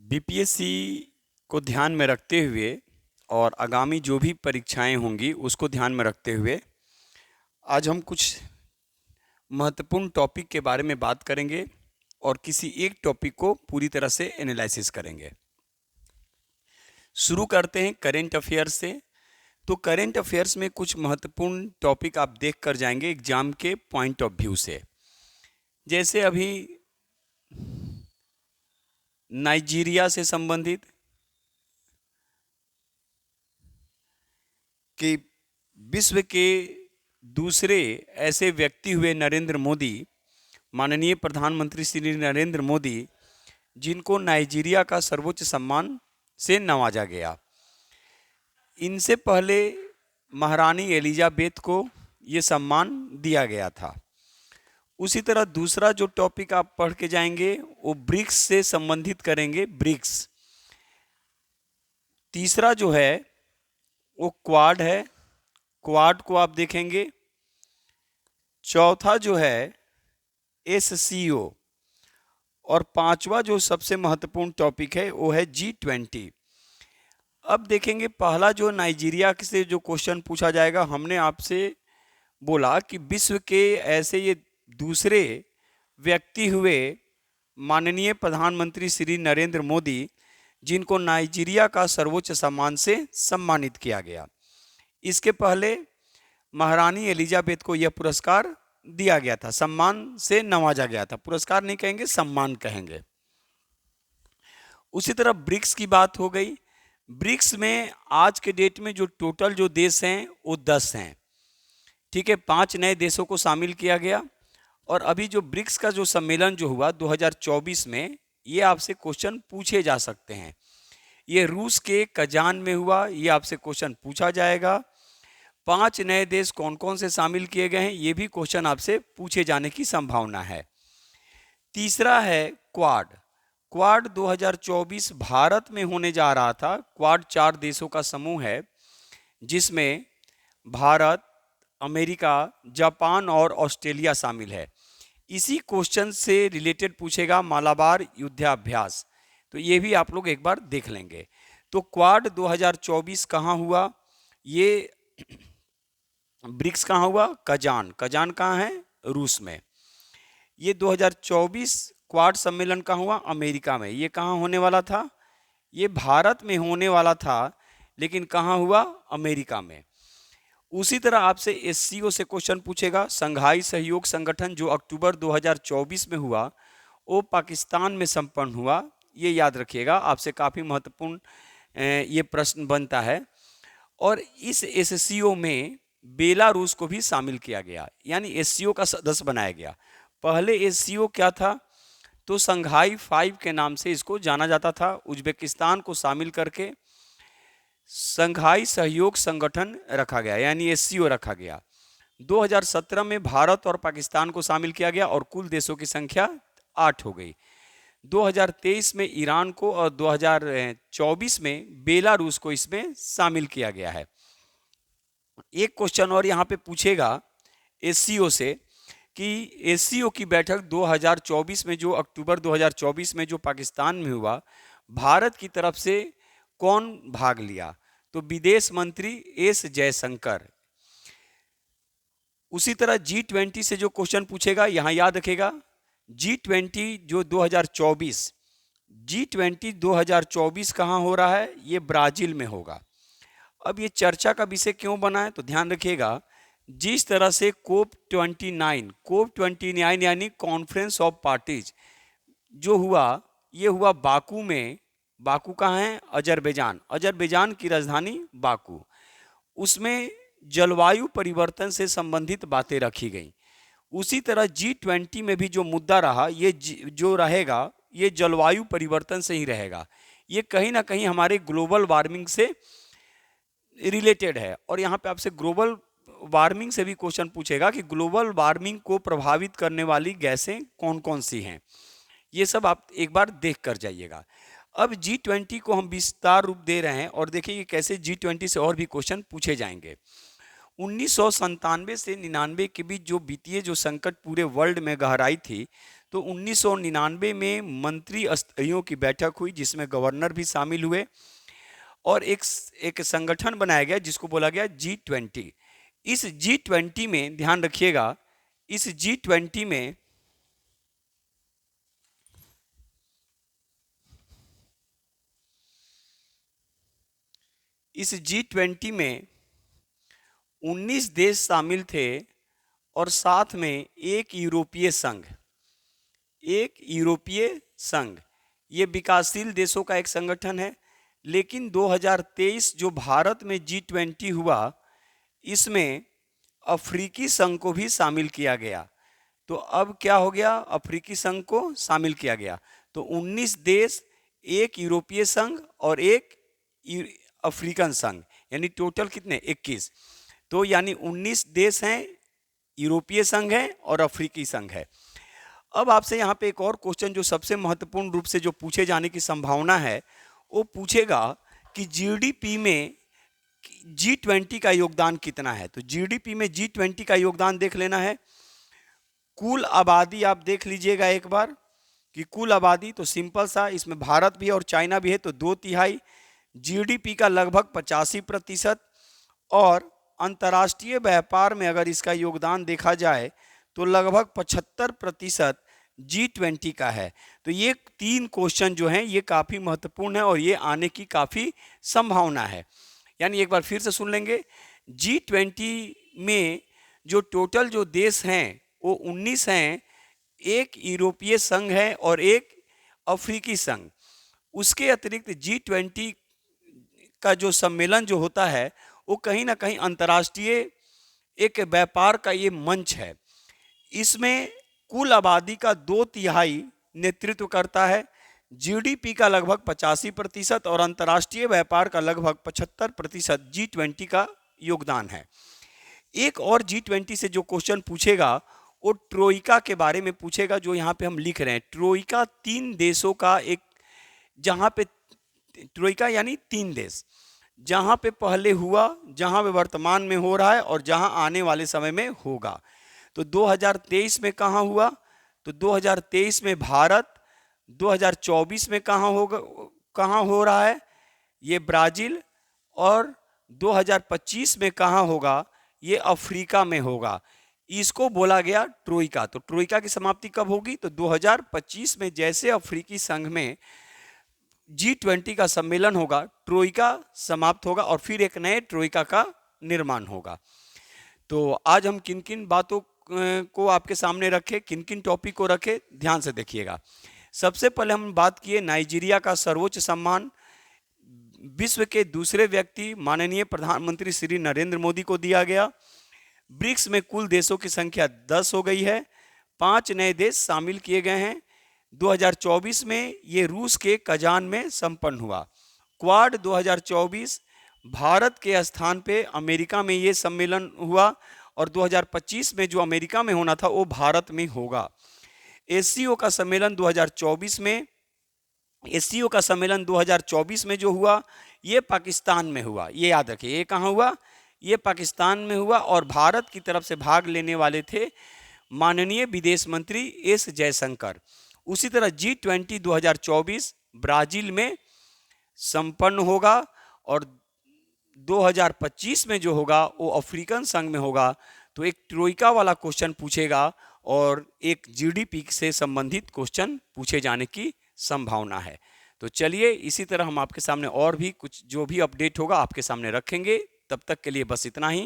BPSC को ध्यान में रखते हुए और आगामी जो भी परीक्षाएं होंगी उसको ध्यान में रखते हुए आज हम कुछ महत्वपूर्ण टॉपिक के बारे में बात करेंगे और किसी एक टॉपिक को पूरी तरह से एनालिसिस करेंगे। शुरू करते हैं करेंट अफेयर्स से। तो करेंट अफेयर्स में कुछ महत्वपूर्ण टॉपिक आप देख कर जाएंगे एग्जाम के पॉइंट ऑफ व्यू से। जैसे अभी नाइजीरिया से संबंधित कि विश्व के दूसरे ऐसे व्यक्ति हुए नरेंद्र मोदी, माननीय प्रधानमंत्री श्री नरेंद्र मोदी, जिनको नाइजीरिया का सर्वोच्च सम्मान से नवाजा गया। इनसे पहले महारानी एलिजाबेथ को ये सम्मान दिया गया था। उसी तरह दूसरा जो टॉपिक आप पढ़ के जाएंगे वो ब्रिक्स से संबंधित करेंगे, ब्रिक्स। तीसरा जो है वो क्वाड है, क्वाड को आप देखेंगे। चौथा जो है एससीओ, और पांचवा जो सबसे महत्वपूर्ण टॉपिक है वो है G20। अब देखेंगे पहला जो नाइजीरिया से जो क्वेश्चन पूछा जाएगा, हमने आपसे बोला कि विश्व के ऐसे ये दूसरे व्यक्ति हुए माननीय प्रधानमंत्री श्री नरेंद्र मोदी, जिनको नाइजीरिया का सर्वोच्च सम्मान से सम्मानित किया गया। इसके पहले महारानी एलिजाबेथ को यह पुरस्कार दिया गया था, सम्मान से नवाजा गया था। पुरस्कार नहीं कहेंगे, सम्मान कहेंगे। उसी तरह ब्रिक्स की बात हो गई। ब्रिक्स में आज के डेट में जो टोटल जो देश हैं वो 10 हैं। ठीक है, 5 नए देशों को शामिल किया गया। और अभी जो ब्रिक्स का जो सम्मेलन जो हुआ 2024 में, ये आपसे क्वेश्चन पूछे जा सकते हैं। ये रूस के कजान में हुआ, ये आपसे क्वेश्चन पूछा जाएगा। 5 नए देश कौन कौन से शामिल किए गए हैं, ये भी क्वेश्चन आपसे पूछे जाने की संभावना है। तीसरा है क्वाड। क्वाड 2024 भारत में होने जा रहा था। क्वाड 4 देशों का समूह है, जिसमें भारत, अमेरिका, जापान और ऑस्ट्रेलिया शामिल है। इसी क्वेश्चन से रिलेटेड पूछेगा मालाबार युद्धाभ्यास, तो ये भी आप लोग एक बार देख लेंगे। तो क्वाड 2024 कहाँ हुआ? ये ब्रिक्स कहाँ हुआ? कजान। कजान कहाँ है? रूस में। ये 2024 क्वाड सम्मेलन कहाँ हुआ? अमेरिका में। ये कहाँ होने वाला था? ये भारत में होने वाला था, लेकिन कहाँ हुआ? अमेरिका में। उसी तरह आपसे एससीओ से क्वेश्चन पूछेगा। संघाई सहयोग संगठन जो अक्टूबर 2024 में हुआ, वो पाकिस्तान में संपन्न हुआ। ये याद रखिएगा, आपसे काफ़ी महत्वपूर्ण ये प्रश्न बनता है। और इस एससीओ में बेलारूस को भी शामिल किया गया, यानी एससीओ का सदस्य बनाया गया। पहले एससीओ क्या था? तो संघाई 5 के नाम से इसको जाना जाता था। उज्बेकिस्तान को शामिल करके संघाई सहयोग संगठन रखा गया, यानी एससीओ रखा गया। 2017 में भारत और पाकिस्तान को शामिल किया गया और कुल देशों की संख्या 8 हो गई। 2023 में ईरान को और 2024 में बेलारूस को इसमें शामिल किया गया है। एक क्वेश्चन और यहाँ पे पूछेगा एससीओ से कि एससीओ की बैठक 2024 में, जो अक्टूबर 2024 में जो पाकिस्तान में हुआ, भारत की तरफ से कौन भाग लिया? तो विदेश मंत्री एस जयशंकर। उसी तरह G20 से जो क्वेश्चन पूछेगा, यहां याद रखेगा G20 जो 2024, G20 2024 कहां हो रहा है? ये ब्राजील में होगा। अब ये चर्चा का विषय क्यों बना है? तो ध्यान रखिएगा, जिस तरह से कोप 29 यानी कॉन्फ्रेंस ऑफ पार्टीज जो हुआ, ये हुआ बाकू में। बाकू कहाँ है? अजरबैजान। अजरबैजान की राजधानी बाकू। उसमें जलवायु परिवर्तन से संबंधित बातें रखी गई। उसी तरह G20 में भी जो मुद्दा रहा, ये जो रहेगा, ये जलवायु परिवर्तन से ही रहेगा। ये कहीं ना कहीं हमारे ग्लोबल वार्मिंग से रिलेटेड है। और यहाँ पे आपसे ग्लोबल वार्मिंग से भी क्वेश्चन पूछेगा कि ग्लोबल वार्मिंग को प्रभावित करने वाली गैसें कौन कौन सी हैं। ये सब आप एक बार देख कर जाइएगा। अब G20 को हम विस्तार रूप दे रहे हैं और देखिए कैसे G20 से और भी क्वेश्चन पूछे जाएंगे। 1997 से 99 के बीच जो वित्तीय जो संकट पूरे वर्ल्ड में गहराई थी, तो 1999 में मंत्री स्तरीयों की बैठक हुई जिसमें गवर्नर भी शामिल हुए और एक संगठन बनाया गया जिसको बोला गया G20। इस G20 में ध्यान रखिएगा, इस G20 में इस G20 में 19 देश शामिल थे और साथ में एक यूरोपीय संघ। ये विकासशील देशों का एक संगठन है। लेकिन 2023 जो भारत में G20 हुआ, इसमें अफ्रीकी संघ को भी शामिल किया गया। तो अब क्या हो गया, अफ्रीकी संघ को शामिल किया गया। तो 19 देश, एक यूरोपीय संघ और एक अफ्रीकन संघ, यानी टोटल कितने, 21। तो यानी 19 देश हैं, यूरोपीय संघ है और अफ्रीकी संघ है। अब आपसे यहाँ पे एक और क्वेश्चन जो सबसे महत्वपूर्ण रूप से जो पूछे जाने की संभावना है, वो पूछेगा कि जीडीपी में G20 का योगदान कितना है। तो जीडीपी में G20 का योगदान देख लेना है। कुल आबादी आप देख लीजिएगा एक बार कि कुल आबादी, तो सिंपल सा, इसमें भारत भी है और चाइना भी है, तो 2/3। जीडीपी का लगभग 85%। और अंतर्राष्ट्रीय व्यापार में अगर इसका योगदान देखा जाए तो लगभग 75% G20 का है। तो ये 3 क्वेश्चन जो हैं ये काफ़ी महत्वपूर्ण है और ये आने की काफ़ी संभावना है। यानी एक बार फिर से सुन लेंगे, G20 में जो टोटल जो देश हैं वो 19 हैं, एक यूरोपीय संघ है और एक अफ्रीकी संघ। उसके अतिरिक्त G20 का जो सम्मेलन जो होता है वो कहीं ना कहीं अंतर्राष्ट्रीय एक व्यापार का ये मंच है। इसमें कुल आबादी का 2/3 नेतृत्व करता है, जीडीपी का लगभग 85% और अंतर्राष्ट्रीय व्यापार का लगभग 75% G20 का योगदान है। एक और G20 से जो क्वेश्चन पूछेगा वो ट्रोइका के बारे में पूछेगा, जो यहाँ पे हम लिख रहे हैं। ट्रोइका 3 देशों का एक, जहाँ पे ट्रोइका यानी 3 देश, जहाँ पे पहले हुआ, जहाँ पे वर्तमान में हो रहा है और जहाँ आने वाले समय में होगा। तो 2023 में कहाँ हुआ, तो 2023 में भारत, 2024 में कहाँ होगा, कहाँ हो रहा है, ये ब्राजील, और 2025 में कहाँ होगा, ये अफ्रीका में होगा। इसको बोला गया ट्रोइका। तो ट्रोइका की समाप्ति कब होगी, तो 2025 में जैसे अफ्रीकी संघ में G20 का सम्मेलन होगा, ट्रोइका समाप्त होगा और फिर एक नए ट्रोइका का निर्माण होगा। तो आज हम किन किन बातों को आपके सामने रखे, किन किन टॉपिक को रखे, ध्यान से देखिएगा। सबसे पहले हम बात किए नाइजीरिया का सर्वोच्च सम्मान विश्व के दूसरे व्यक्ति माननीय प्रधानमंत्री श्री नरेंद्र मोदी को दिया गया। ब्रिक्स में कुल देशों की संख्या 10 हो गई है, 5 नए देश शामिल किए गए हैं। 2024 में ये रूस के कजान में संपन्न हुआ। क्वाड 2024 भारत के स्थान पे अमेरिका में ये सम्मेलन हुआ और 2025 में जो अमेरिका में होना था वो भारत में होगा। एससीओ का सम्मेलन 2024 में, एससीओ का सम्मेलन 2024 में जो हुआ ये पाकिस्तान में हुआ। ये याद रखिए, ये कहाँ हुआ, ये पाकिस्तान में हुआ और भारत की तरफ से भाग लेने वाले थे माननीय विदेश मंत्री एस जयशंकर। उसी तरह G20 2024 ब्राजील में संपन्न होगा और 2025 में जो होगा वो अफ्रीकन संघ में होगा। तो एक ट्रोइका वाला क्वेश्चन पूछेगा और एक जीडीपी से संबंधित क्वेश्चन पूछे जाने की संभावना है। तो चलिए इसी तरह हम आपके सामने और भी कुछ जो भी अपडेट होगा आपके सामने रखेंगे। तब तक के लिए बस इतना ही।